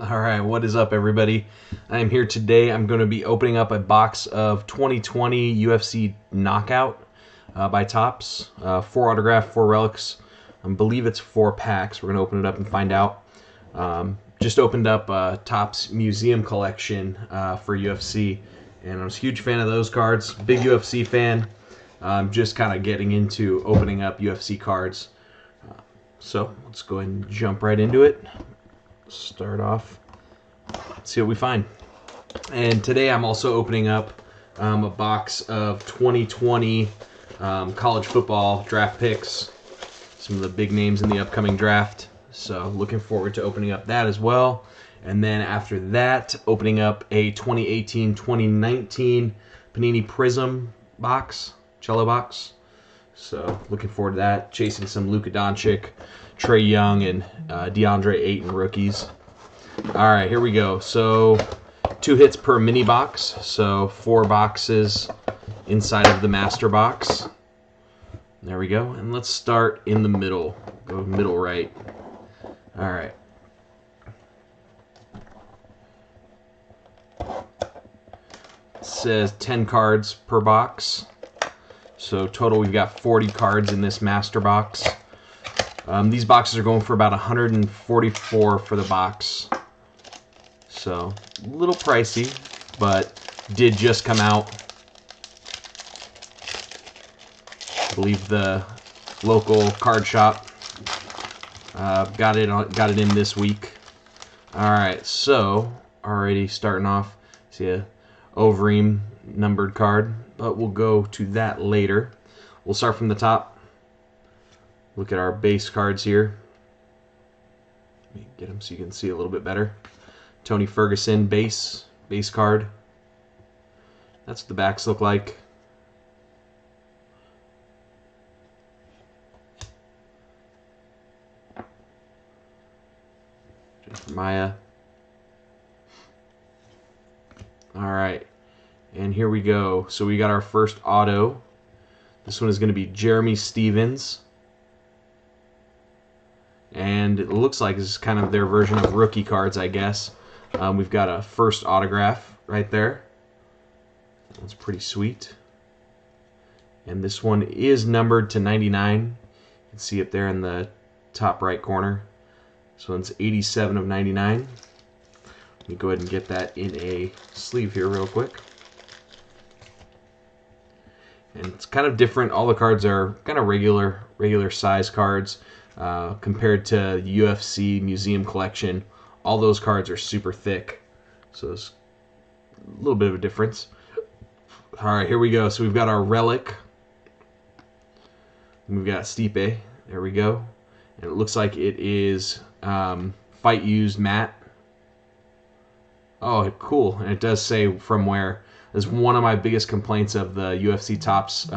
Alright, what is up everybody? I am here today. I'm going to be opening up a box of 2020 UFC Knockout by Topps. 4 autograph, 4 relics. I believe it's 4 packs. We're going to open it up and find out. Just opened up Topps Museum Collection for UFC, and I was a huge fan of those cards. Big UFC fan. Just kind of getting into opening up UFC cards. So let's go ahead and jump right into it. Start off, see what we find. And today I'm also opening up a box of 2020 college football draft picks, some of the big names in the upcoming draft. So looking forward to opening up that as well. And then after that, opening up a 2018-2019 Panini Prism box, cello box. So looking forward to that. Chasing some Luka Doncic, Trae Young, and DeAndre Ayton rookies. All right, here we go. So 2 hits per mini box. So 4 boxes inside of the master box. There we go. And let's start in the middle. Go middle right. All right. It says 10 cards per box. So total, we've got 40 cards in this master box. These boxes are going for about $144 for the box. So a little pricey, but did just come out. I believe the local card shop got it in this week. All right, so already starting off, see a Overeem numbered card, but we'll go to that later. We'll start from the top. Look at our base cards here. Let me get them so you can see a little bit better. Tony Ferguson base card. That's what the backs look like. Maya. All right, and here we go. So we got our first auto. This one is going to be Jeremy Stevens. And it looks like this is kind of their version of rookie cards, I guess. We've got a first autograph right there. That's pretty sweet. And this one is numbered to 99. You can see it there in the top right corner. So it's 87 of 99. Let me go ahead and get that in a sleeve here real quick. And it's kind of different. All the cards are kind of regular size cards compared to the UFC Museum Collection. All those cards are super thick, so there's a little bit of a difference. All right, here we go. So we've got our relic. We've got Stipe. There we go. And it looks like it is fight used matte. Oh, cool. And it does say from where. That's one of my biggest complaints of the UFC Topps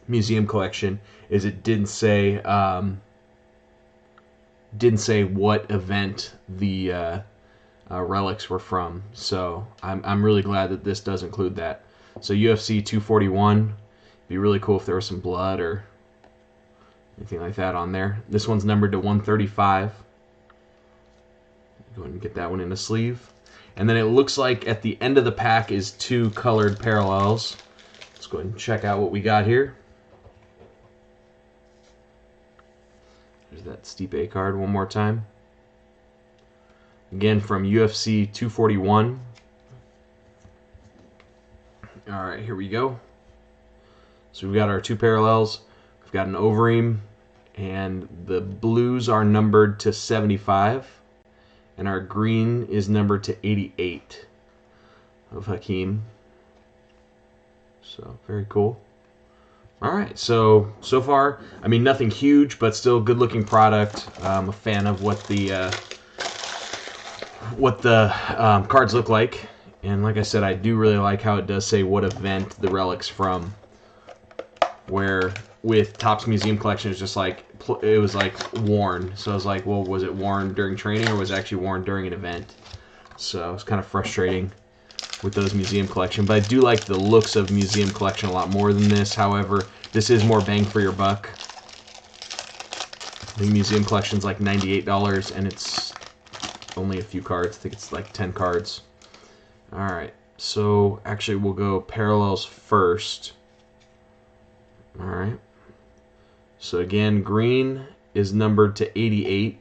Museum Collection is it didn't say what event the relics were from. So I'm really glad that this does include that. So UFC 241. It'd be really cool if there was some blood or anything like that on there. This one's numbered to 135. Go ahead and get that one in a sleeve. And then it looks like at the end of the pack is 2 colored parallels. Let's go ahead and check out what we got here. There's that Stipe card one more time. Again from UFC 241. All right, here we go. So we've got our 2 parallels. We've got an Overeem, and the blues are numbered to 75. And our green is numbered to 88 of Hakeem. So, very cool. All right, so far, I mean, nothing huge, but still good-looking product. I'm a fan of what the cards look like. And like I said, I do really like how it does say what event the relic's from. Where with Topps Museum Collection, it's just like it was like worn. So I was like, well, was it worn during training or was it actually worn during an event? So it's kind of frustrating with those Museum Collection. But I do like the looks of Museum Collection a lot more than this. However, this is more bang for your buck. The Museum Collection's like $98, and it's only a few cards. I think it's like 10 cards. All right. So actually, we'll go parallels first. All right. So again, green is numbered to 88.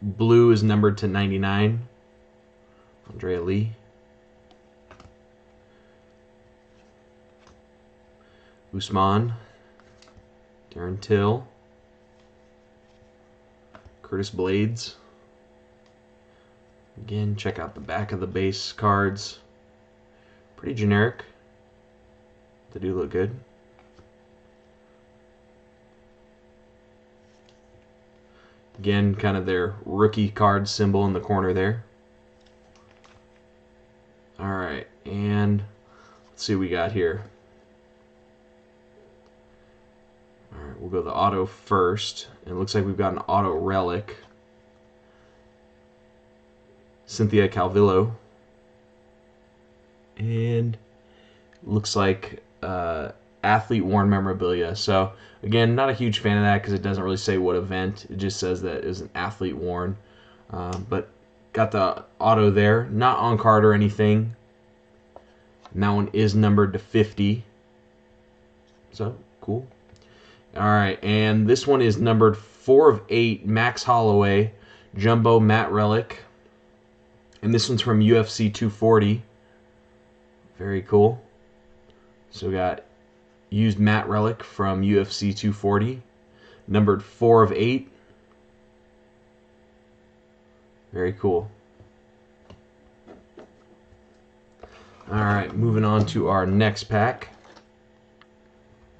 Blue is numbered to 99. Andrea Lee. Usman. Darren Till. Curtis Blades. Again, check out the back of the base cards. Pretty generic. They do look good. Again, kind of their rookie card symbol in the corner there. Alright, and let's see what we got here. Alright, we'll go the auto first. It looks like we've got an auto relic. Cynthia Calvillo. And looks like athlete worn memorabilia. So again, not a huge fan of that because it doesn't really say what event. It just says that it is an athlete worn. But got the auto there, not on card or anything. And that one is numbered to 50. So cool. All right, and this one is numbered 4 of 8. Max Holloway, jumbo matte relic. And this one's from UFC 240. Very cool. So we got used matte relic from UFC 240, numbered 4 of 8. Very cool. All right, moving on to our next pack.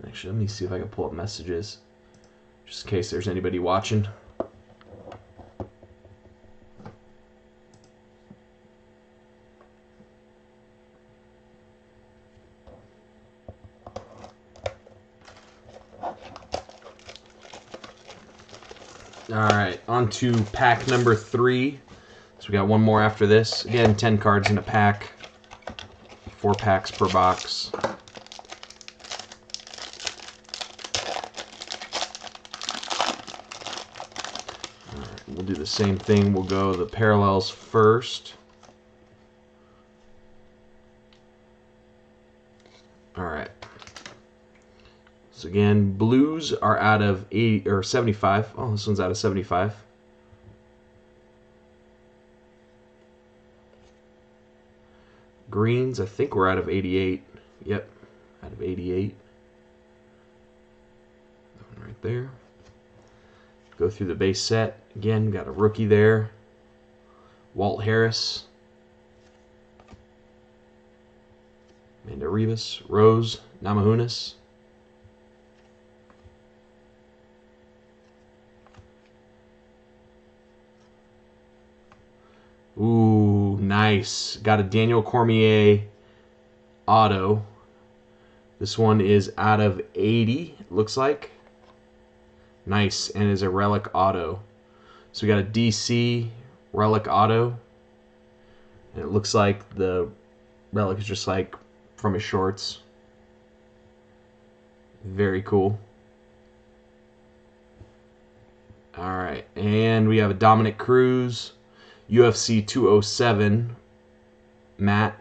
Actually, let me see if I can pull up messages, just in case there's anybody watching. Alright, on to pack number 3. So we got one more after this. Again, 10 cards in a pack. 4 packs per box. Alright, we'll do the same thing. We'll go the parallels first. Alright. So again, blues are out of 80 or 75. Oh, this one's out of 75. Greens, I think we're out of 88. Yep, out of 88. That one right there. Go through the base set. Again, got a rookie there. Walt Harris. Amanda Rivas. Rose Namajunas. Ooh, nice. Got a Daniel Cormier auto. This one is out of 80, it looks like. Nice, and is a relic auto. So we got a DC relic auto. And it looks like the relic is just like from his shorts. Very cool. Alright, and we have a Dominic Cruz UFC 207 matte,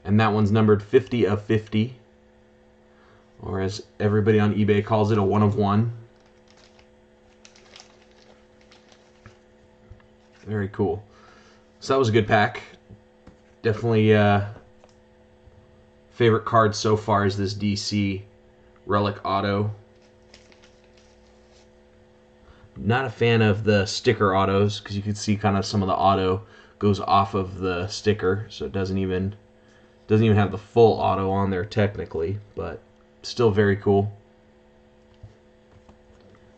and that one's numbered 50 of 50, or as everybody on eBay calls it, a 1 of 1. Very cool. So that was a good pack. Definitely favorite card so far is this DC relic auto. Not a fan of the sticker autos because you can see kind of some of the auto goes off of the sticker, so it doesn't even have the full auto on there technically, but still very cool.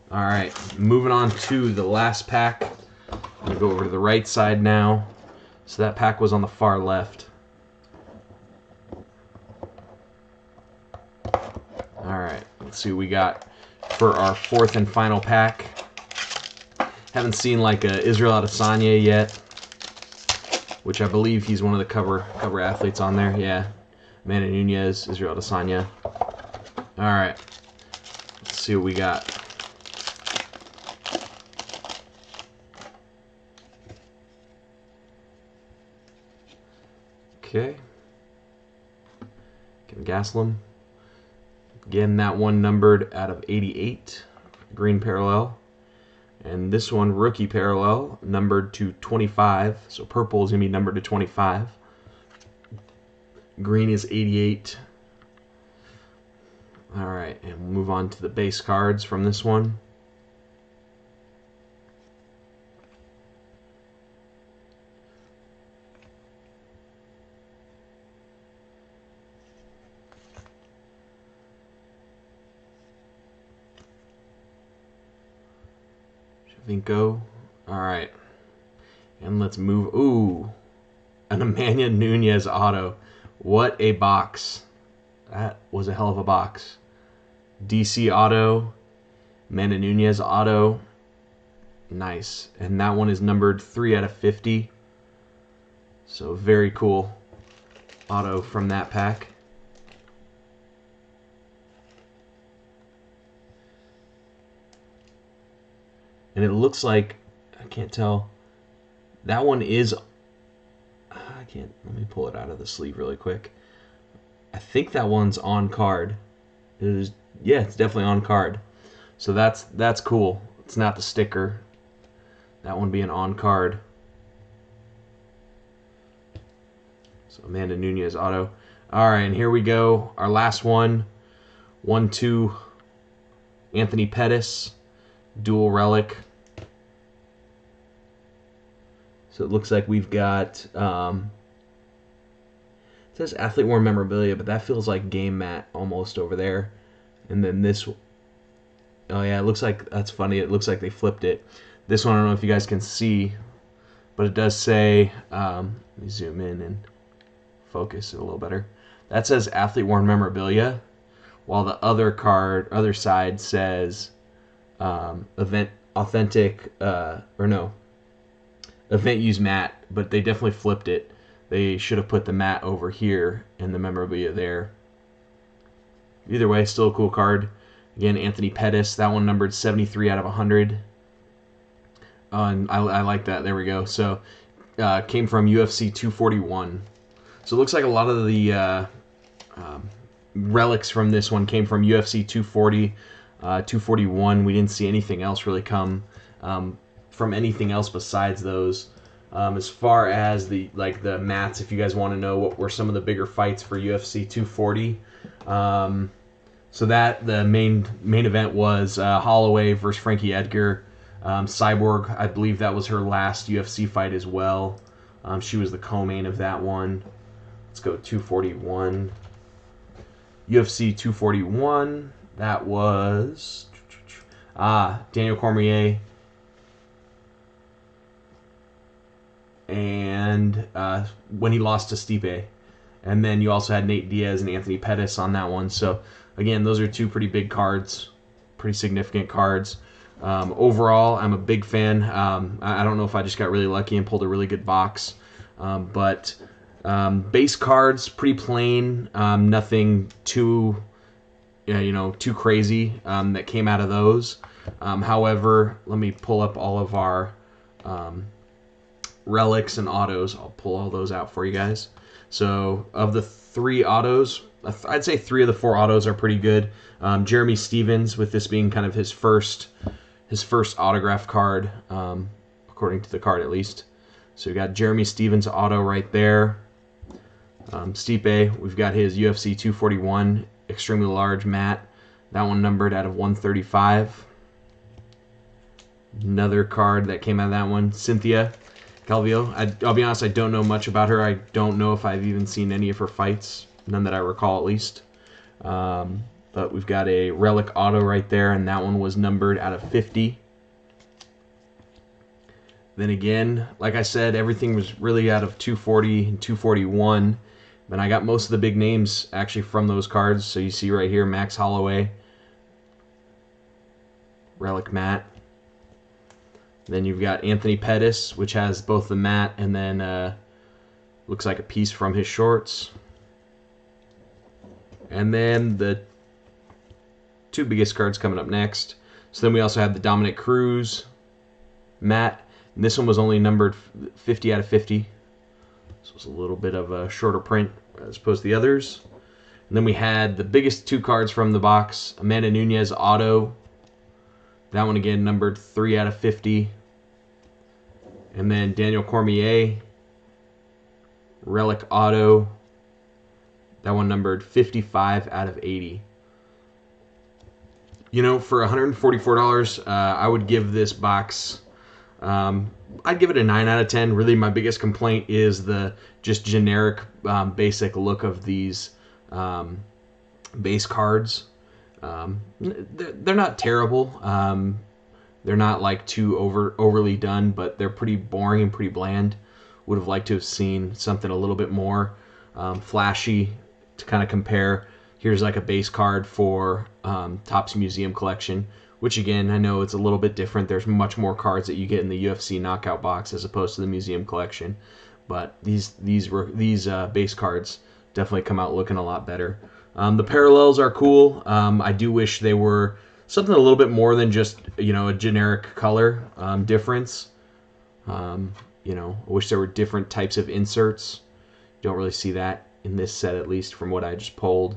All right, moving on to the last pack. I'm gonna go over to the right side now. So that pack was on the far left. All right, let's see what we got for our 4th and final pack. Haven't seen like a Israel Adesanya yet, which I believe he's one of the cover athletes on there. Yeah, Amanda Nunez, Israel Adesanya. All right, let's see what we got. Okay. Can Gaslam. Again, that one numbered out of 88. Green parallel. And this one, rookie parallel, numbered to 25. So purple is going to be numbered to 25. Green is 88. All right, and we'll move on to the base cards from this one. Vinco. All right. And let's move. Ooh. An Emmanuel Nunez auto. What a box. That was a hell of a box. DC auto. Emmanuel Nunez auto. Nice. And that one is numbered 3 out of 50. So very cool auto from that pack. And it looks like, I can't tell, that one is, let me pull it out of the sleeve really quick. I think that one's on card. It is, yeah, it's definitely on card. So that's cool. It's not the sticker. That one being on card. So Amanda Nunez auto. All right, and here we go. Our last one. 1-2 Anthony Pettis. Dual relic. So it looks like we've got, it says athlete worn memorabilia, but that feels like game mat almost over there. And then this, oh yeah, it looks like, that's funny, it looks like they flipped it. This one, I don't know if you guys can see, but it does say, let me zoom in and focus it a little better. That says athlete worn memorabilia, while the other side says event authentic, event use mat, but they definitely flipped it. They should have put the mat over here and the memorabilia there. Either way, still a cool card. Again, Anthony Pettis, that one numbered 73 out of 100. And I like that. There we go. So came from UFC 241. So it looks like a lot of the relics from this one came from UFC 240, 241. We didn't see anything else really come from anything else besides those. As far as the mats, if you guys want to know what were some of the bigger fights for UFC 240, so that the main event was Holloway versus Frankie Edgar. Cyborg, I believe that was her last UFC fight as well. She was the co-main of that one. Let's go 241. UFC 241. That was Daniel Cormier. And when he lost to Stipe. And then you also had Nate Diaz and Anthony Pettis on that one. So, again, those are two pretty big cards, pretty significant cards. Overall, I'm a big fan. I don't know if I just got really lucky and pulled a really good box. But base cards, pretty plain. Nothing too, too crazy that came out of those. However, let me pull up all of our relics and autos. I'll pull all those out for you guys. So of the 3 autos, I'd say 3 of the 4 autos are pretty good. Jeremy Stevens, with this being kind of his first autograph card, according to the card at least. So we got Jeremy Stevens auto right there. Stipe, we've got his UFC 241 extremely large mat. That one numbered out of 135. Another card that came out of that one, Cynthia Calvillo. I'll be honest, I don't know much about her. I don't know if I've even seen any of her fights. None that I recall, at least. But we've got a relic auto right there, and that one was numbered out of 50. Then again, like I said, everything was really out of 240 and 241. But I got most of the big names actually from those cards. So you see right here, Max Holloway, relic mat. Then you've got Anthony Pettis, which has both the mat and then looks like a piece from his shorts. And then the 2 biggest cards coming up next. So then we also have the Dominic Cruz mat. And this one was only numbered 50 out of 50. So it's a little bit of a shorter print as opposed to the others. And then we had the biggest 2 cards from the box, Amanda Nunes auto. That one again numbered 3 out of 50. And then Daniel Cormier relic auto. That one numbered 55 out of 80. You know, for $144, I would give this box, I'd give it a 9 out of 10. Really, my biggest complaint is the just generic, basic look of these base cards. They're not terrible. They're not like too overly done, but they're pretty boring and pretty bland. Would have liked to have seen something a little bit more flashy to kind of compare. Here's like a base card for Topps Museum Collection, which again, I know it's a little bit different. There's much more cards that you get in the UFC Knockout box as opposed to the Museum Collection. But these base cards definitely come out looking a lot better. The parallels are cool. I do wish they were something a little bit more than just, you know, a generic color difference. You know, I wish there were different types of inserts. Don't really see that in this set, at least from what I just pulled.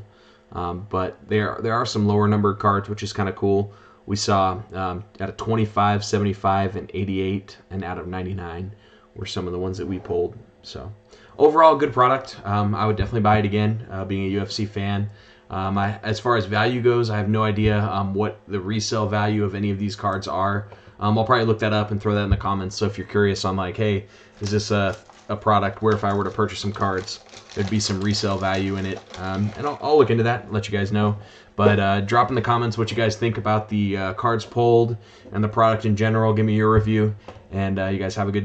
But there are some lower numbered cards, which is kind of cool. We saw out of 25, 75, and 88, and out of 99 were some of the ones that we pulled. So overall, good product. I would definitely buy it again, being a UFC fan. As far as value goes, I have no idea what the resale value of any of these cards are. I'll probably look that up and throw that in the comments. So if you're curious on like, hey, is this a product where if I were to purchase some cards, there'd be some resale value in it, and I'll look into that and let you guys know. But drop in the comments what you guys think about the cards pulled and the product in general. Give me your review, and you guys have a good day.